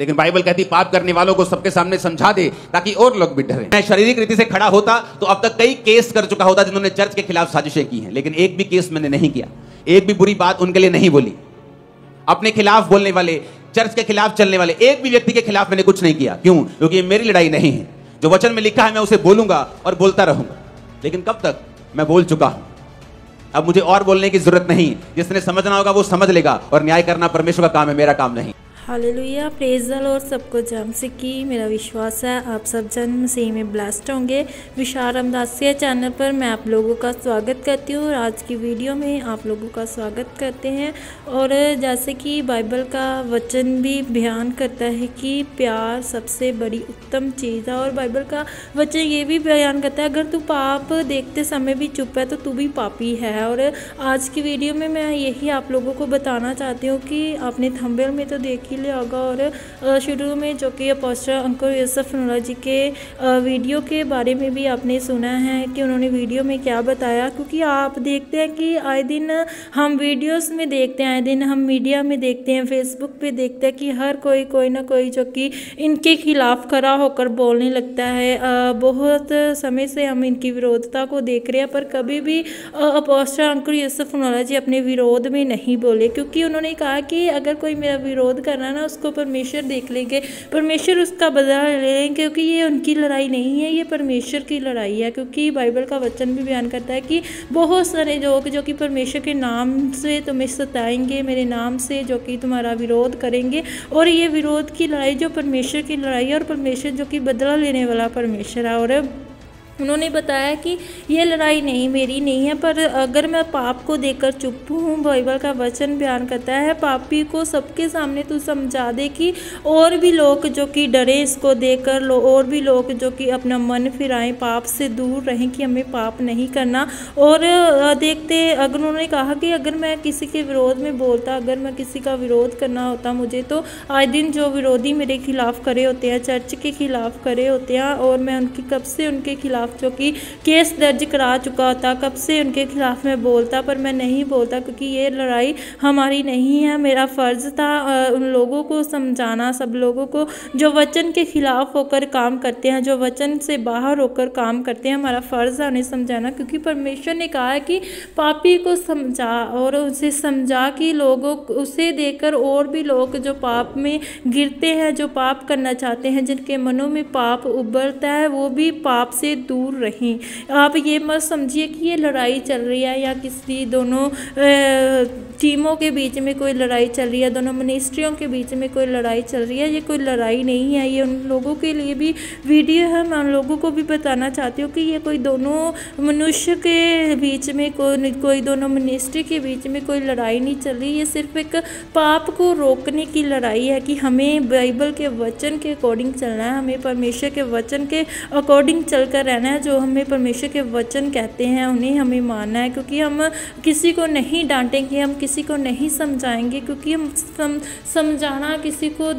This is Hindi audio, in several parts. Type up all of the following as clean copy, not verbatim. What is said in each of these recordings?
लेकिन बाइबल कहती पाप करने वालों को सबके सामने समझा दे ताकि और लोग भी डरें। मैं शारीरिक रीति से खड़ा होता तो अब तक कई केस कर चुका होता जिन्होंने चर्च के खिलाफ साजिशें की हैं, लेकिन एक भी केस मैंने नहीं किया, एक भी बुरी बात उनके लिए नहीं बोली। अपने खिलाफ बोलने वाले, चर्च के खिलाफ चलने वाले एक भी व्यक्ति के खिलाफ मैंने कुछ नहीं किया। क्यों? क्योंकि ये मेरी लड़ाई नहीं है। जो वचन में लिखा है मैं उसे बोलूंगा और बोलता रहूंगा। लेकिन कब तक? मैं बोल चुका हूं, अब मुझे और बोलने की जरूरत नहीं। जिसने समझना होगा वो समझ लेगा, और न्याय करना परमेश्वर का काम है, मेरा काम नहीं। Hallelujah, praise the Lord. सबको जन्म से की मेरा विश्वास है आप सब जन्म मसीह में ब्लेस्ड होंगे। विशाल रामदासिया चैनल पर मैं आप लोगों का स्वागत करती हूँ और आज की वीडियो में आप लोगों का स्वागत करते हैं। और जैसे कि बाइबल का वचन भी बयान करता है कि प्यार सबसे बड़ी उत्तम चीज़ है, और बाइबल का वचन ये भी बयान करता है अगर तू पाप देखते समय भी चुप है तो तू भी पापी है। और आज की वीडियो में मैं यही आप लोगों को बताना चाहती हूँ कि आपने थंबनेल में तो देखी लिया होगा, और शुरू में जो कि अपोस्टल अंकल यूसुफ नूला जी के वीडियो के बारे में भी आपने सुना है कि उन्होंने वीडियो में क्या बताया। क्योंकि आप देखते हैं कि आए दिन हम वीडियोस में देखते हैं, आए दिन हम मीडिया में देखते हैं, फेसबुक पे देखते हैं कि हर कोई ना कोई जो कि इनके खिलाफ खड़ा होकर बोलने लगता है। बहुत समय से हम इनकी विरोधता को देख रहे हैं, पर कभी भी अपोस्टल अंकल यूसुफ नूला जी अपने विरोध में नहीं बोले, क्योंकि उन्होंने कहा कि अगर कोई मेरा विरोध कर ना उसको परमेश्वर देख लेंगे, परमेश्वर उसका बदला ले लेंगे, क्योंकि ये उनकी लड़ाई नहीं है, ये परमेश्वर की लड़ाई है। क्योंकि बाइबल का वचन भी बयान करता है कि बहुत सारे लोग जो कि परमेश्वर के नाम से तुम्हें सताएंगे, मेरे नाम से जो कि तुम्हारा विरोध करेंगे, और ये विरोध की लड़ाई जो परमेश्वर की लड़ाई है, और परमेश्वर जो कि बदला लेने वाला परमेश्वर है। और उन्होंने बताया कि ये लड़ाई नहीं मेरी नहीं है, पर अगर मैं पाप को देखकर चुप हूँ, बाइबल का वचन बयान करता है पापी को सबके सामने तू समझा दे कि और भी लोग जो कि डरे इसको देखकर, और भी लोग जो कि अपना मन फिराएं, पाप से दूर रहें कि हमें पाप नहीं करना। और देखते अगर उन्होंने कहा कि अगर मैं किसी के विरोध में बोलता, अगर मैं किसी का विरोध करना होता मुझे, तो आए दिन जो विरोधी मेरे खिलाफ खड़े होते हैं, चर्च के खिलाफ खड़े होते हैं, और मैं उनकी कब से उनके खिलाफ जो कि केस दर्ज करा चुका था, कब से उनके खिलाफ मैं बोलता, पर मैं नहीं बोलता क्योंकि ये लड़ाई हमारी नहीं है। मेरा फ़र्ज़ था उन लोगों को समझाना, सब लोगों को जो वचन के खिलाफ होकर काम करते हैं, जो वचन से बाहर होकर काम करते हैं, हमारा फ़र्ज़ है उन्हें समझाना। क्योंकि परमेश्वर ने कहा है कि पापी को समझा, और उसे समझा कि लोगों उसे देखकर और भी लोग जो पाप में गिरते हैं, जो पाप करना चाहते हैं, जिनके मनों में पाप उभरता है, वो भी पाप से दूर रहें। आप ये मत समझिए कि ये लड़ाई चल रही है या किसी दोनों टीमों के बीच में कोई लड़ाई चल रही है, दोनों मिनिस्ट्रियों के बीच में कोई लड़ाई चल रही है। ये कोई लड़ाई नहीं है, ये उन लोगों के लिए भी वीडियो है। मैं उन लोगों को भी बताना चाहती हूँ कि ये कोई दोनों मनुष्य के बीच में कोई दोनों मिनिस्ट्री के बीच में कोई लड़ाई नहीं चल रही। ये सिर्फ एक पाप को रोकने की लड़ाई है कि हमें बाइबल के वचन के अकॉर्डिंग चलना है, हमें परमेश्वर के वचन के अकॉर्डिंग चलकर रहना है। जो हमें परमेश्वर के वचन कहते हैं उन्हें हमें मानना है, क्योंकि हम किसी को नहीं डांटेंगे, हम किसी को नहीं समझाएंगे, क्योंकि हम समझाना, किसी को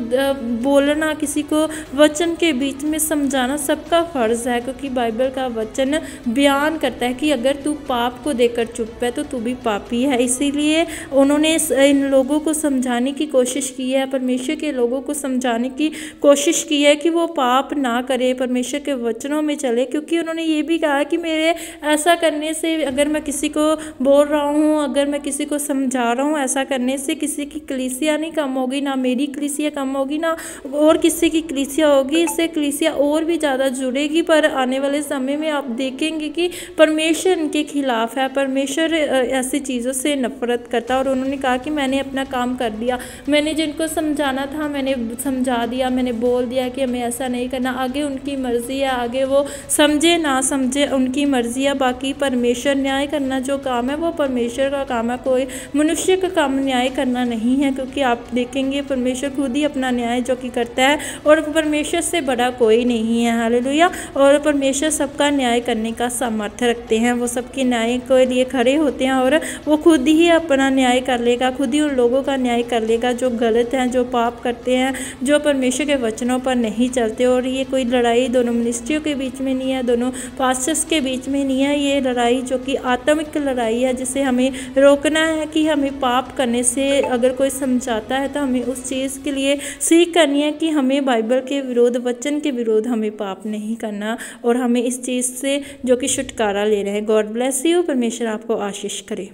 बोलना, किसी को वचन के बीच में समझाना सबका फ़र्ज़ है। क्योंकि बाइबल का वचन बयान करता है कि अगर तू पाप को देखकर चुप है तो तू भी पापी है। इसीलिए उन्होंने इन लोगों को समझाने की कोशिश की है, परमेश्वर के लोगों को समझाने की कोशिश की है कि वो पाप ना करे, परमेश्वर के वचनों में चले। क्योंकि उन्होंने ये भी कहा कि मेरे ऐसा करने से, अगर मैं किसी को बोल रहा हूँ, अगर मैं किसी को समझा रहा हूँ, ऐसा करने से किसी की कलीसिया नहीं कम होगी, ना मेरी कलीसिया कम होगी, ना और किसी की कलीसिया होगी। इससे कलीसिया और भी ज़्यादा जुड़ेगी। पर आने वाले समय में आप देखेंगे कि परमेश्वर इनके खिलाफ है, परमेश्वर ऐसी चीज़ों से नफरत करता है। और उन्होंने कहा कि मैंने अपना काम कर दिया, मैंने जिनको समझाना था मैंने समझा दिया, मैंने बोल दिया कि हमें ऐसा नहीं करना। आगे उनकी मर्ज़ी है, आगे वो समझे ना समझे उनकी मर्ज़ी है। बाकी परमेश्वर न्याय करना जो काम है वो परमेश्वर का काम है, कोई मनुष्य का काम न्याय करना नहीं है। क्योंकि आप देखेंगे परमेश्वर खुद ही अपना न्याय जो कि करता है, और परमेश्वर से बड़ा कोई नहीं है। हालेलुया। और परमेश्वर सबका न्याय करने का सामर्थ्य रखते हैं, वो सबके न्याय के लिए खड़े होते हैं, और वो खुद ही अपना न्याय कर लेगा, खुद ही उन लोगों का न्याय कर लेगा जो गलत हैं, जो पाप करते हैं, जो परमेश्वर के वचनों पर नहीं चलते। और ये कोई लड़ाई दोनों मिनिस्ट्रियों के बीच में नहीं है, दोनों पास्टर्स के बीच में नहीं है। ये लड़ाई जो कि आत्मिक लड़ाई है, जिसे हमें रोकना है कि हमें पाप करने से अगर कोई समझाता है तो हमें उस चीज़ के लिए सीख करनी है कि हमें बाइबल के विरोध, वचन के विरोध हमें पाप नहीं करना और हमें इस चीज़ से जो कि छुटकारा लेना है। God bless you. परमेश्वर आपको आशीष करे।